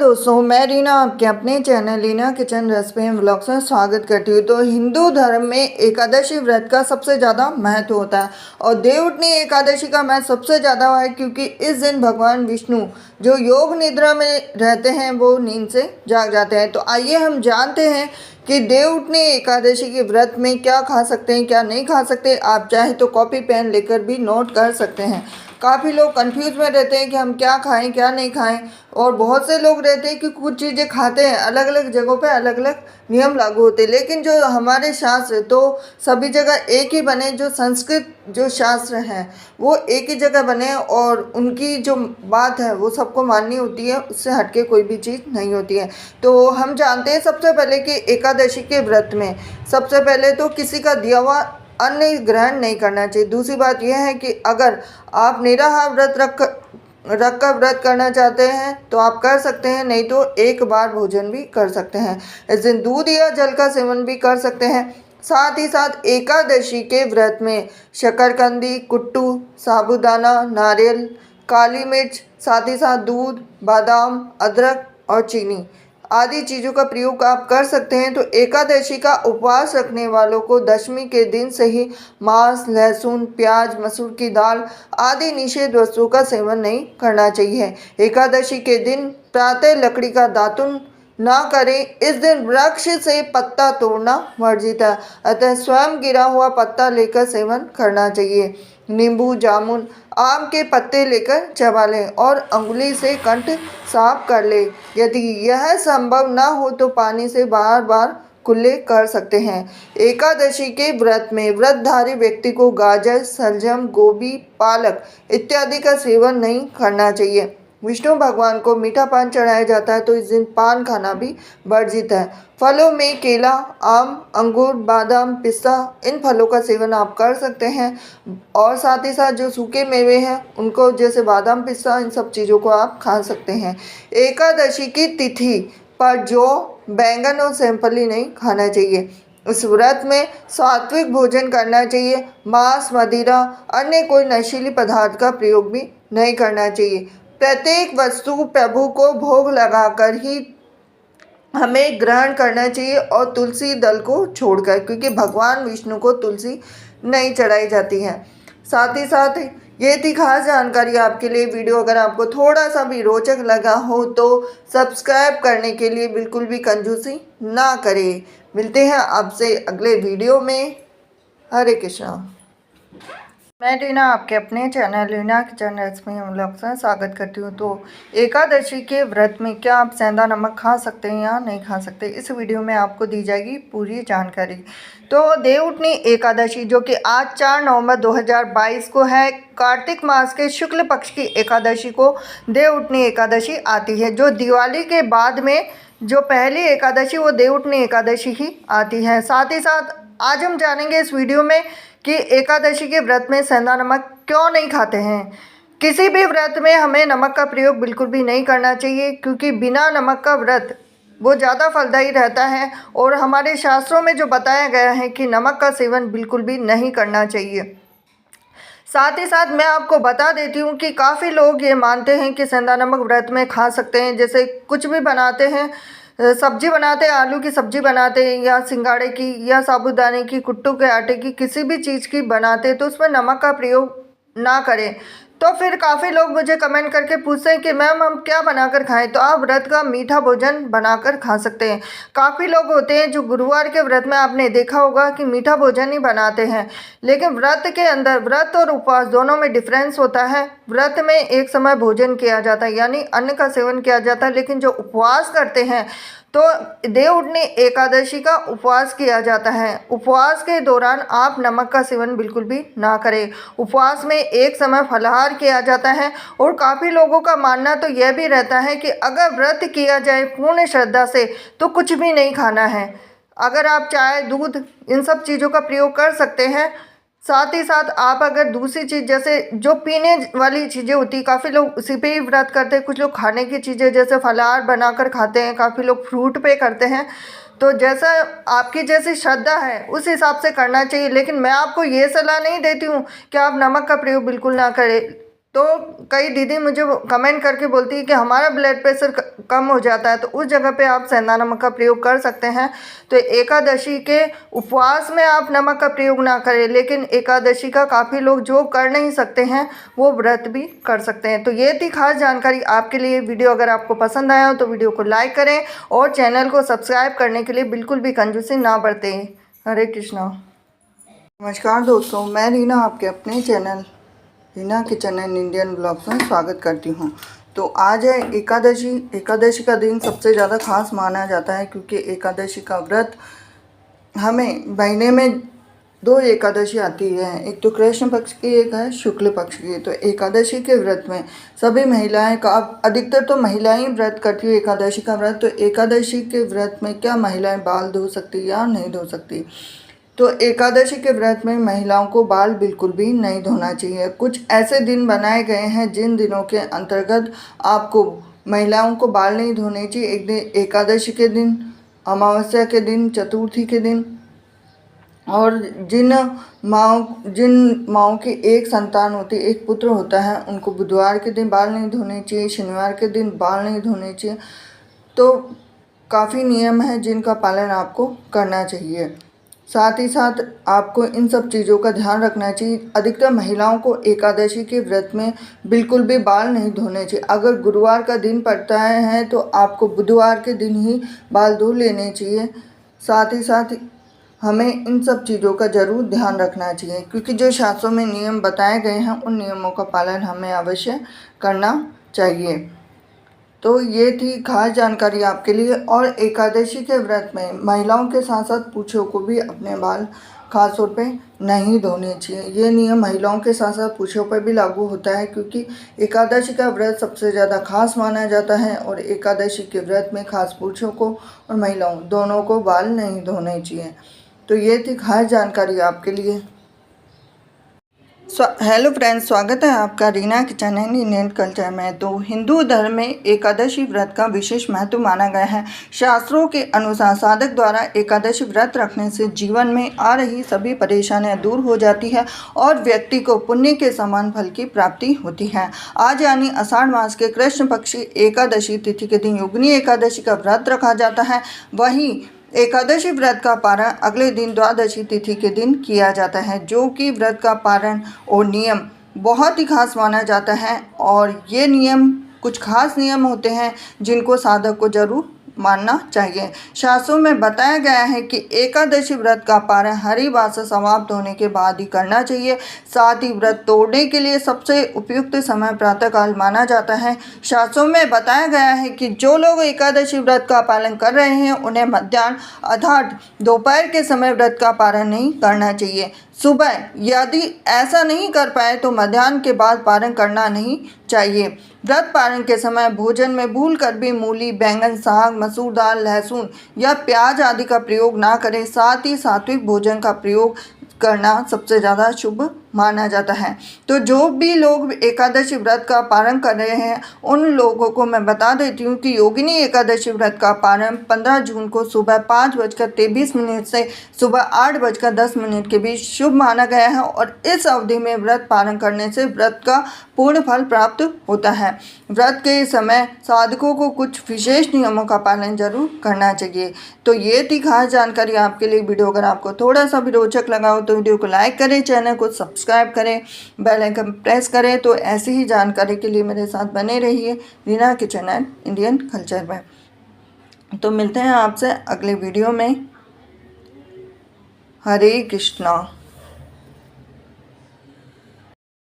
दोस्तों, मैं रीना आपके अपने channel Reena kitchen recipe and vlogs में स्वागत करती हूँ। तो हिंदू धर्म में एकादशी व्रत का सबसे ज़्यादा महत्व होता है और देवउठनी एकादशी का महत्व सबसे ज़्यादा है क्योंकि इस दिन भगवान विष्णु जो योग निद्रा में रहते हैं वो नींद से जाग जाते हैं। तो आइए हम जानते हैं कि देवउठनी एकादशी के व्रत में क्या खा सकते हैं, क्या नहीं खा सकते। आप चाहे तो कॉपी पेन लेकर भी नोट कर सकते हैं। काफ़ी लोग कंफ्यूज में रहते हैं कि हम क्या खाएं क्या नहीं खाएं, और बहुत से लोग रहते हैं कि कुछ चीज़ें खाते हैं, अलग अलग जगहों पे अलग अलग नियम लागू होते हैं। लेकिन जो हमारे शास्त्र तो सभी जगह एक ही बने, जो संस्कृत जो शास्त्र हैं वो एक ही जगह बने और उनकी जो बात है वो सबको माननी होती है, उससे हटके कोई भी चीज़ नहीं होती है। तो हम जानते हैं सबसे पहले कि एकादशी के व्रत में सबसे पहले तो किसी का दिया हुआ अन्न ग्रहण नहीं करना चाहिए। दूसरी बात यह है कि अगर आप निराहार व्रत रख कर व्रत करना चाहते हैं तो आप कर सकते हैं, नहीं तो एक बार भोजन भी कर सकते हैं। इस दिन दूध या जल का सेवन भी कर सकते हैं। साथ ही साथ एकादशी के व्रत में शकरकंदी, कुट्टू, साबूदाना, नारियल, काली मिर्च, साथ ही साथ दूध, बादाम, अदरक और चीनी आदि चीज़ों का प्रयोग आप कर सकते हैं। तो एकादशी का उपवास रखने वालों को दशमी के दिन से ही मांस, लहसुन, प्याज, मसूर की दाल आदि निषेध वस्तुओं का सेवन नहीं करना चाहिए। एकादशी के दिन प्रातः लकड़ी का दातुन ना करें। इस दिन वृक्ष से पत्ता तोड़ना वर्जित है, अतः स्वयं गिरा हुआ पत्ता लेकर सेवन करना चाहिए। नींबू, जामुन, आम के पत्ते लेकर चबा लें और अंगुली से कंठ साफ कर लें। यदि यह संभव ना हो तो पानी से बार बार कुल्ले कर सकते हैं। एकादशी के व्रत में व्रतधारी व्यक्ति को गाजर, शलजम, गोभी, पालक इत्यादि का सेवन नहीं करना चाहिए। विष्णु भगवान को मीठा पान चढ़ाया जाता है, तो इस दिन पान खाना भी वर्जित है। फलों में केला, आम, अंगूर, बादाम, पिस्ता इन फलों का सेवन आप कर सकते हैं। और साथ ही साथ जो सूखे मेवे हैं उनको, जैसे बादाम, पिस्ता, इन सब चीज़ों को आप खा सकते हैं। एकादशी की तिथि पर जौ, बैंगन और सेमफली नहीं खाना चाहिए। इस व्रत में सात्विक भोजन करना चाहिए। मांस, मदिरा, अन्य कोई नशीली पदार्थ का प्रयोग भी नहीं करना चाहिए। प्रत्येक वस्तु प्रभु को भोग लगाकर ही हमें ग्रहण करना चाहिए और तुलसी दल को छोड़कर, क्योंकि भगवान विष्णु को तुलसी नहीं चढ़ाई जाती है। साथ ही साथ ये थी खास जानकारी आपके लिए। वीडियो अगर आपको थोड़ा सा भी रोचक लगा हो तो सब्सक्राइब करने के लिए बिल्कुल भी कंजूसी ना करें। मिलते हैं आपसे अगले वीडियो में। हरे कृष्णा। मैं रीना आपके अपने channel Reena kitchen recipe vlogs में स्वागत करती हूँ। तो एकादशी के व्रत में क्या आप सेंधा नमक खा सकते हैं या नहीं खा सकते, इस वीडियो में आपको दी जाएगी पूरी जानकारी। तो देवउठनी एकादशी जो कि आज 4 नवंबर 2022 को है, कार्तिक मास के शुक्ल पक्ष की एकादशी को देवउठनी एकादशी आती है। जो दिवाली के बाद में जो पहली एकादशी वो देवउठनी एकादशी ही आती है। साथ ही साथ आज हम जानेंगे इस वीडियो में कि एकादशी के व्रत में सेंधा नमक क्यों नहीं खाते हैं। किसी भी व्रत में हमें नमक का प्रयोग बिल्कुल भी नहीं करना चाहिए, क्योंकि बिना नमक का व्रत वो ज़्यादा फलदायी रहता है और हमारे शास्त्रों में जो बताया गया है कि नमक का सेवन बिल्कुल भी नहीं करना चाहिए। साथ ही साथ मैं आपको बता देती हूँ कि काफ़ी लोग ये मानते हैं कि सेंधा नमक व्रत में खा सकते हैं। जैसे कुछ भी बनाते हैं, सब्जी बनाते हैं, आलू की सब्जी बनाते हैं या सिंगाड़े की या साबूदाने की, कुट्टू के आटे की, किसी भी चीज़ की बनाते हैं तो उसमें नमक का प्रयोग ना करें। तो फिर काफ़ी लोग मुझे कमेंट करके पूछते हैं कि मैम हम क्या बनाकर खाएं। तो आप व्रत का मीठा भोजन बनाकर खा सकते हैं। काफ़ी लोग होते हैं जो गुरुवार के व्रत में आपने देखा होगा कि मीठा भोजन ही बनाते हैं, लेकिन व्रत के अंदर व्रत और उपवास दोनों में डिफरेंस होता है। व्रत में एक समय भोजन किया जाता है, यानी अन्न का सेवन किया जाता है, लेकिन जो उपवास करते हैं तो देवउठनी एकादशी का उपवास किया जाता है। उपवास के दौरान आप नमक का सेवन बिल्कुल भी ना करें। उपवास में एक समय फलाहार किया जाता है और काफ़ी लोगों का मानना तो यह भी रहता है कि अगर व्रत किया जाए पूर्ण श्रद्धा से तो कुछ भी नहीं खाना है। अगर आप चाय, दूध, इन सब चीज़ों का प्रयोग कर सकते हैं। साथ ही साथ आप अगर दूसरी चीज़ जैसे जो पीने वाली चीज़ें होती है, काफ़ी लोग उसी पे ही व्रत करते हैं। कुछ लोग खाने की चीज़ें जैसे फलाहार बनाकर खाते हैं, काफ़ी लोग फ्रूट पे करते हैं। तो जैसा आपकी जैसी श्रद्धा है उस हिसाब से करना चाहिए, लेकिन मैं आपको ये सलाह नहीं देती हूँ कि आप नमक का प्रयोग बिल्कुल ना करें। तो कई दीदी मुझे कमेंट करके बोलती है कि हमारा ब्लड प्रेशर कम हो जाता है, तो उस जगह पे आप सेंधा नमक का प्रयोग कर सकते हैं। तो एकादशी के उपवास में आप नमक का प्रयोग ना करें, लेकिन एकादशी का काफ़ी लोग जो कर नहीं सकते हैं वो व्रत भी कर सकते हैं। तो ये थी खास जानकारी आपके लिए। वीडियो अगर आपको पसंद आया हो तो वीडियो को लाइक करें और चैनल को सब्सक्राइब करने के लिए बिल्कुल भी कंजूसी ना बरतें। हरे कृष्णा। नमस्कार दोस्तों, मैं रीना आपके अपने channel Reena kitchen and Indian blogs में स्वागत करती हूँ। तो आज है एकादशी। एकादशी का दिन सबसे ज़्यादा खास माना जाता है, क्योंकि एकादशी का व्रत हमें महीने में 2 एकादशी आती है, एक तो कृष्ण पक्ष की, एक है शुक्ल पक्ष की। तो एकादशी के व्रत में सभी महिलाएं का, अधिकतर तो महिलाएं ही व्रत करती है एकादशी का व्रत। तो एकादशी के व्रत में क्या महिलाएं बाल धो सकती या नहीं धो सकती? तो एकादशी के व्रत में महिलाओं को बाल बिल्कुल भी नहीं धोना चाहिए। कुछ ऐसे दिन बनाए गए हैं जिन दिनों के अंतर्गत आपको महिलाओं को बाल नहीं धोने चाहिए। एक दिन एकादशी के दिन, अमावस्या के दिन, चतुर्थी के दिन, और जिन माँओं की एक संतान होती है, एक पुत्र होता है, उनको बुधवार के दिन बाल नहीं धोने चाहिए, शनिवार के दिन बाल नहीं धोने चाहिए। तो काफ़ी नियम है जिनका पालन आपको करना चाहिए। साथ ही साथ आपको इन सब चीज़ों का ध्यान रखना चाहिए। अधिकतर महिलाओं को एकादशी के व्रत में बिल्कुल भी बाल नहीं धोने चाहिए। अगर गुरुवार का दिन पड़ता है तो आपको बुधवार के दिन ही बाल धो लेने चाहिए। साथ ही साथ हमें इन सब चीज़ों का ज़रूर ध्यान रखना चाहिए, क्योंकि जो शास्त्रों में नियम बताए गए हैं उन नियमों का पालन हमें अवश्य करना चाहिए। तो ये थी खास जानकारी आपके लिए। और एकादशी के व्रत में महिलाओं के साथ साथ पुरुषों को भी अपने बाल खास तौर पे नहीं धोने चाहिए। ये नियम महिलाओं के साथ साथ पुरुषों पर भी लागू होता है, क्योंकि एकादशी का व्रत सबसे ज़्यादा खास माना जाता है। और एकादशी के व्रत में खास पुरुषों को और महिलाओं दोनों को बाल नहीं धोने चाहिए। तो ये थी खास जानकारी आपके लिए। हेलो फ्रेंड्स, स्वागत है आपका Reena kitchen and Indian culture में। तो हिंदू धर्म में एकादशी व्रत का विशेष महत्व माना गया है। शास्त्रों के अनुसार साधक द्वारा एकादशी व्रत रखने से जीवन में आ रही सभी परेशानियां दूर हो जाती है और व्यक्ति को पुण्य के समान फल की प्राप्ति होती है। आज यानी आषाढ़ मास के कृष्ण पक्षी एकादशी तिथि के दिन योगिनी एकादशी का व्रत रखा जाता है। वहीं एकादशी व्रत का पारण अगले दिन द्वादशी तिथि के दिन किया जाता है, जो कि व्रत का पारण और नियम बहुत ही खास माना जाता है। और ये नियम, कुछ खास नियम होते हैं जिनको साधक को जरूर मानना चाहिए। शास्त्रों में बताया गया है कि एकादशी व्रत का पारण हरिवास समाप्त होने के बाद ही करना चाहिए। साथ ही व्रत तोड़ने के लिए सबसे उपयुक्त समय प्रातःकाल माना जाता है। शास्त्रों में बताया गया है कि जो लोग एकादशी व्रत का पालन कर रहे हैं उन्हें मध्याह्न अर्थात दोपहर के समय व्रत का पारण नहीं करना चाहिए। सुबह यदि ऐसा नहीं कर पाए तो मध्याह्न के बाद पारण करना नहीं चाहिए। व्रत पारण के समय भोजन में भूल कर भी मूली, बैंगन, साग, मसूर दाल, लहसुन या प्याज आदि का प्रयोग ना करें। साथ ही सात्विक भोजन का प्रयोग करना सबसे ज़्यादा शुभ माना जाता है। तो जो भी लोग एकादशी व्रत का पारण कर रहे हैं उन लोगों को मैं बता देती हूँ कि योगिनी एकादशी व्रत का पारण 15 जून को सुबह 5:23 से सुबह 8:10 के बीच शुभ माना गया है। और इस अवधि में व्रत पारण करने से व्रत का पूर्ण फल प्राप्त होता है। व्रत के समय साधकों को कुछ विशेष नियमों का पालन जरूर करना चाहिए। तो ये थी खास जानकारी आपके लिए। वीडियो अगर आपको थोड़ा सा भी रोचक लगा हो तो वीडियो को लाइक करें, चैनल को सब्सक्राइब करें, बेल आइकन प्रेस करें। तो ऐसी ही जानकारी के लिए मेरे साथ बने रहिए Reena kitchen and Indian culture में। तो मिलते हैं आपसे अगले वीडियो में। हरे कृष्णा।